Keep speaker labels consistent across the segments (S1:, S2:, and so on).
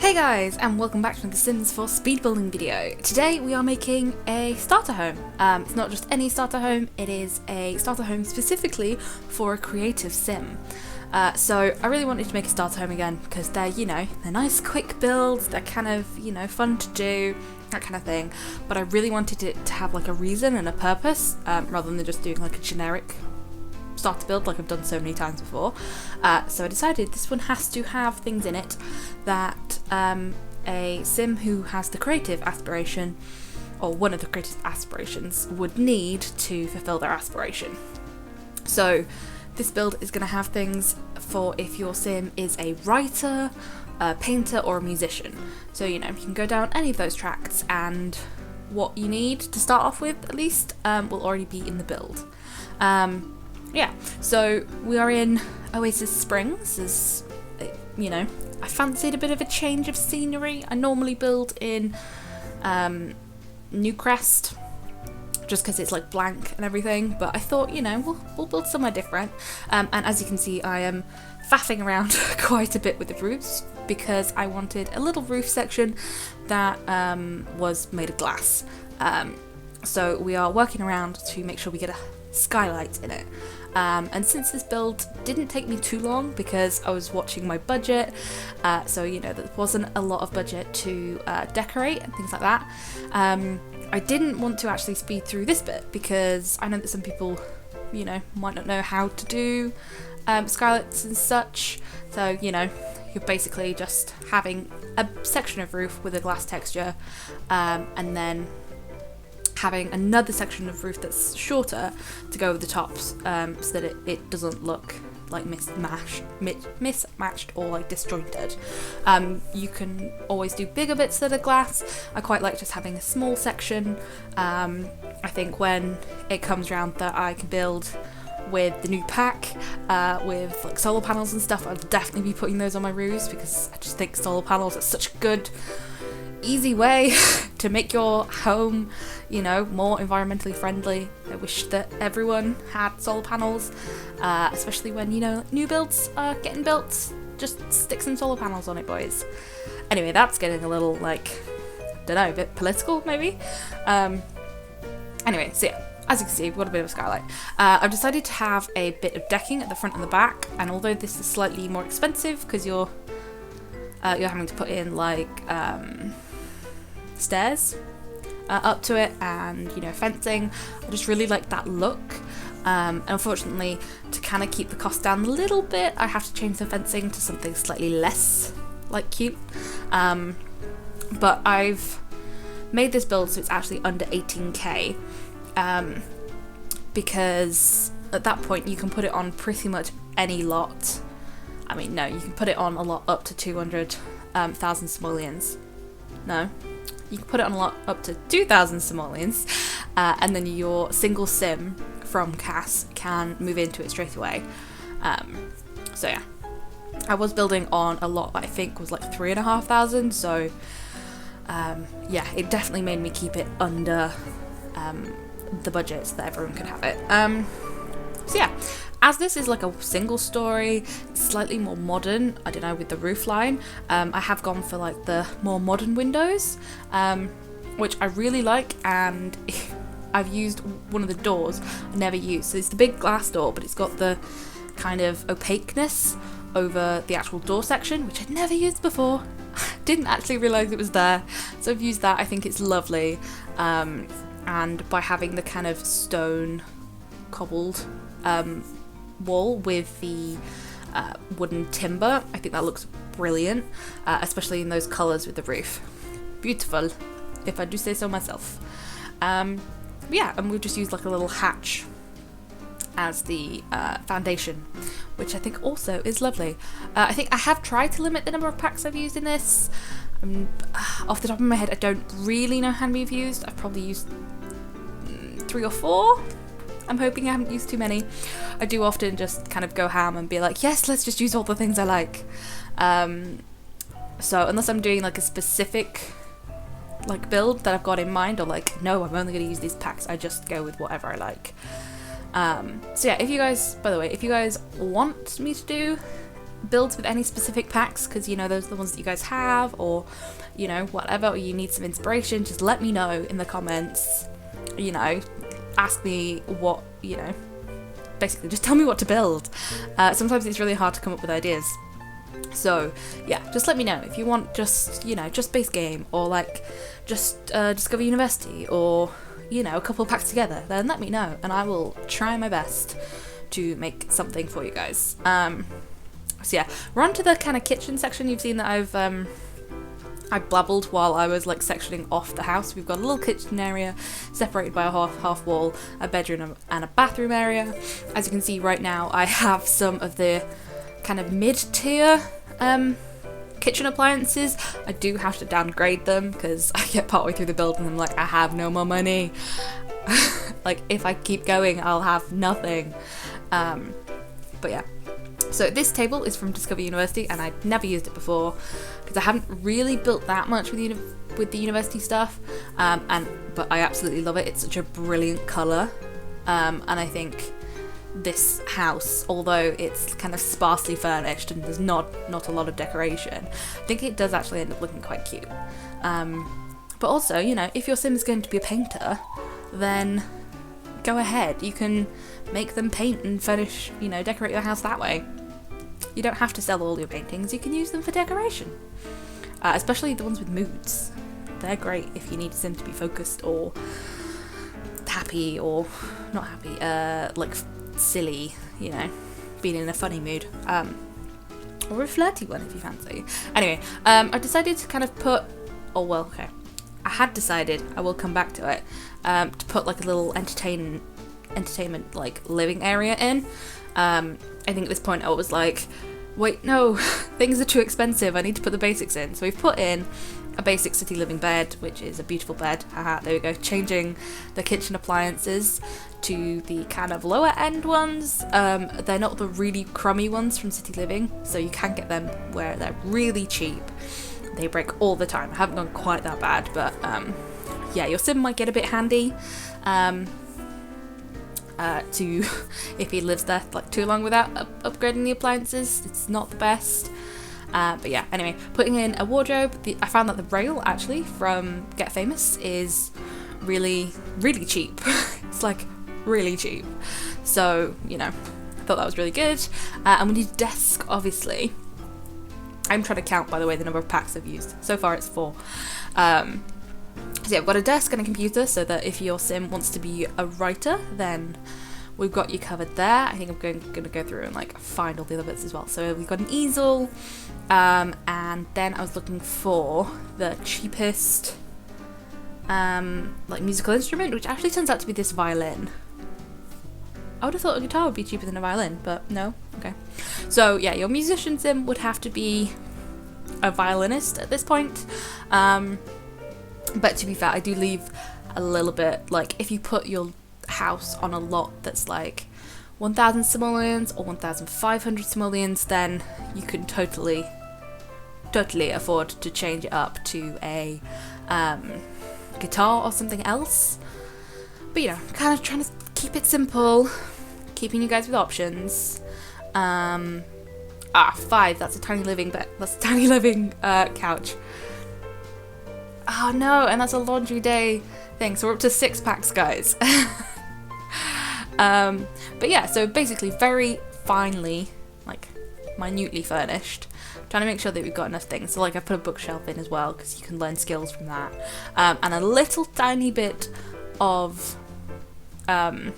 S1: Hey guys, and welcome back to the Sims 4 speed building video. Today we are making a starter home. It's not just any starter home, it is a starter home specifically for a creative sim. So I really wanted to make a starter home again because they're, they're nice quick builds, they're kind of, fun to do, that kind of thing. But I really wanted it to have like a reason and a purpose, rather than just doing like a generic starter build like I've done so many times before. So I decided this one has to have things in it that a sim who has the creative aspiration, or one of the creative aspirations, would need to fulfill their aspiration. So this build is going to have things for if your sim is a writer, a painter, or a musician. So you can go down any of those tracks, and what you need to start off with at least will already be in the build. Yeah, so we are in Oasis Springs. As I fancied a bit of a change of scenery. I normally build in Newcrest, just because it's like blank and everything, but I thought, we'll build somewhere different. And as you can see, I am faffing around quite a bit with the roofs, because I wanted a little roof section that was made of glass. So we are working around to make sure we get a skylight in it. And since this build didn't take me too long because I was watching my budget, so there wasn't a lot of budget to decorate and things like that, I didn't want to actually speed through this bit because I know that some people might not know how to do skylights and such. So you're basically just having a section of roof with a glass texture, and then having another section of roof that's shorter to go over the tops, so that it doesn't look like mismatched or like disjointed. You can always do bigger bits that are glass. I quite like just having a small section. I think when it comes around that I can build with the new pack, with like solar panels and stuff, I'll definitely be putting those on my roofs, because I just think solar panels are such a good, easy way to make your home, more environmentally friendly. I wish that everyone had solar panels, especially when, new builds are getting built. Just stick some solar panels on it, boys. Anyway, that's getting a little, a bit political, maybe. Anyway, so yeah, as you can see, we've got a bit of a skylight. I've decided to have a bit of decking at the front and the back, and although this is slightly more expensive because you're having to put in stairs up to it, and fencing, I just really like that look. Unfortunately, to kind of keep the cost down a little bit, I have to change the fencing to something slightly less cute. But I've made this build so it's actually under 18k, because at that point you can put it on pretty much any lot. I mean, no, you can put it on a lot up to 200,000 simoleons. No, you can put it on a lot up to 2,000 simoleons, and then your single sim from Cass can move into it straight away. So yeah, I was building on a lot that I think was like 3,500, so yeah, it definitely made me keep it under the budget so that everyone could have it. So yeah, as this is like a single story, slightly more modern, I don't know, with the roof line, I have gone for like the more modern windows, which I really like, and I've used one of the doors I never used. So it's the big glass door, but it's got the kind of opaqueness over the actual door section, which I'd never used before. Didn't actually realise it was there, so I've used that. I think it's lovely, and by having the kind of stone cobbled wall with the wooden timber, I think that looks brilliant, especially in those colours with the roof. Beautiful, if I do say so myself. Yeah, and we've just used like a little hatch as the foundation, which I think also is lovely. I think I have tried to limit the number of packs I've used in this. Off the top of my head, I don't really know how many I've used. I've probably used 3 or 4. I'm hoping I haven't used too many. I do often just kind of go ham and be like, yes, let's just use all the things I like. So unless I'm doing like a specific build that I've got in mind, or no, I'm only going to use these packs, I just go with whatever I like. So yeah, if you guys, by the way, if you guys want me to do builds with any specific packs, because you know those are the ones that you guys have, or you know, whatever, or you need some inspiration, just let me know in the comments. You know, ask me what, you know, basically just tell me what to build. Sometimes it's really hard to come up with ideas. So yeah, just let me know if you want just, you know, just base game, or like just Discover University, or you know, a couple of packs together, then let me know and I will try my best to make something for you guys. So yeah, we're on to the kind of kitchen section. You've seen that I blabbled while I was like sectioning off the house. We've got a little kitchen area separated by a half wall, a bedroom and a bathroom area. As you can see right now, I have some of the kind of mid-tier kitchen appliances. I do have to downgrade them because I get partway through the build and I'm like, I have no more money. Like, if I keep going, I'll have nothing. But yeah. So this table is from Discover University, and I'd never used it before because I haven't really built that much with the university stuff. But I absolutely love it. It's such a brilliant colour, and I think this house, although it's kind of sparsely furnished and there's not a lot of decoration, I think it does actually end up looking quite cute. But also, you know, if your sim is going to be a painter, then go ahead. You can make them paint and furnish, you know, decorate your house that way. You don't have to sell all your paintings, you can use them for decoration. Especially the ones with moods. They're great if you need a sim to be focused or happy, or not happy, like silly, you know, being in a funny mood, or a flirty one if you fancy. Anyway, I decided to kind of put, oh well, okay, I had decided, I will come back to it, to put like a little entertainment like living area in. I think at this point I was like, wait, no, things are too expensive, I need to put the basics in. So we've put in a basic city living bed, which is a beautiful bed. Haha, there we go. Changing the kitchen appliances to the kind of lower end ones. They're not the really crummy ones from City Living, so you can get them where they're really cheap. They break all the time. I haven't gone quite that bad, but yeah, your sim might get a bit handy to if he lives there like too long without upgrading the appliances. It's not the best. But yeah, anyway, putting in a wardrobe. I found that the rail actually from Get Famous is really, really cheap. It's like really cheap. So, you know, I thought that was really good. And we need a desk, obviously. I'm trying to count, by the way, the number of packs I've used. So far it's 4. So yeah, I've got a desk and a computer so that if your sim wants to be a writer, then we've got you covered there. I think I'm going to go through and like find all the other bits as well. So we've got an easel, and then I was looking for the cheapest like musical instrument, which actually turns out to be this violin. I would have thought a guitar would be cheaper than a violin, but no. Okay. So yeah, your musician sim would have to be a violinist at this point. But to be fair, I do leave a little bit, like if you put your house on a lot that's like 1,000 simoleons or 1,500 simoleons, then you can totally afford to change it up to a guitar or something else. But you know, kind of trying to keep it simple, keeping you guys with options. 5, that's a tiny living bed. That's a tiny living couch. Oh no, and that's a laundry day thing. So we're up to 6 packs, guys. But yeah, so basically very finely, like minutely furnished. Trying to make sure that we've got enough things. So like I put a bookshelf in as well because you can learn skills from that. And a little tiny bit of what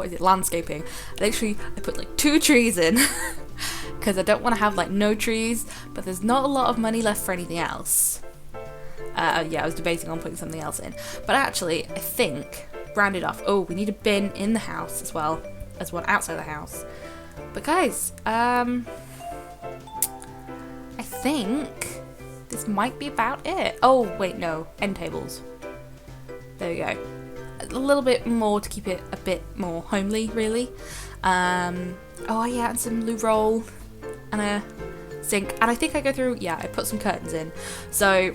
S1: is it, landscaping. I put like 2 trees in because I don't want to have like no trees, but there's not a lot of money left for anything else. Yeah, I was debating on putting something else in, but actually I think rounded off. Oh, we need a bin in the house as well as one outside the house. But guys, I think this might be about it. Oh wait, no, end tables. There we go. A little bit more to keep it a bit more homely, really. Oh yeah, and some loo roll and a sink. And I think I go through, yeah, I put some curtains in. So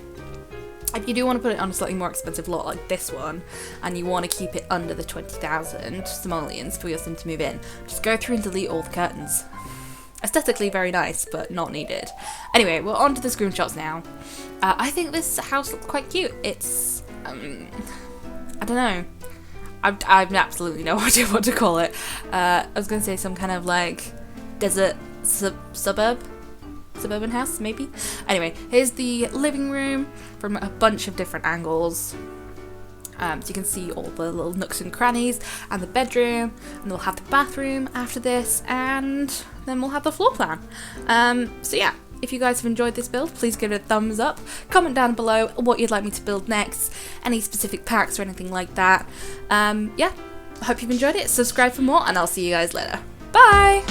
S1: if you do want to put it on a slightly more expensive lot like this one, and you want to keep it under the 20,000 simoleons for your sim to move in, just go through and delete all the curtains. Aesthetically very nice, but not needed. Anyway, we're on to the screenshots now. I think this house looks quite cute. It's, I don't know. I've absolutely no idea what to call it. I was going to say some kind of like desert suburban house, maybe? Anyway, here's the living room from a bunch of different angles. So you can see all the little nooks and crannies, and the bedroom, and we'll have the bathroom after this, and then we'll have the floor plan. So yeah, if you guys have enjoyed this build, please give it a thumbs up, comment down below what you'd like me to build next, any specific packs or anything like that. Yeah, I hope you've enjoyed it, subscribe for more, and I'll see you guys later. Bye!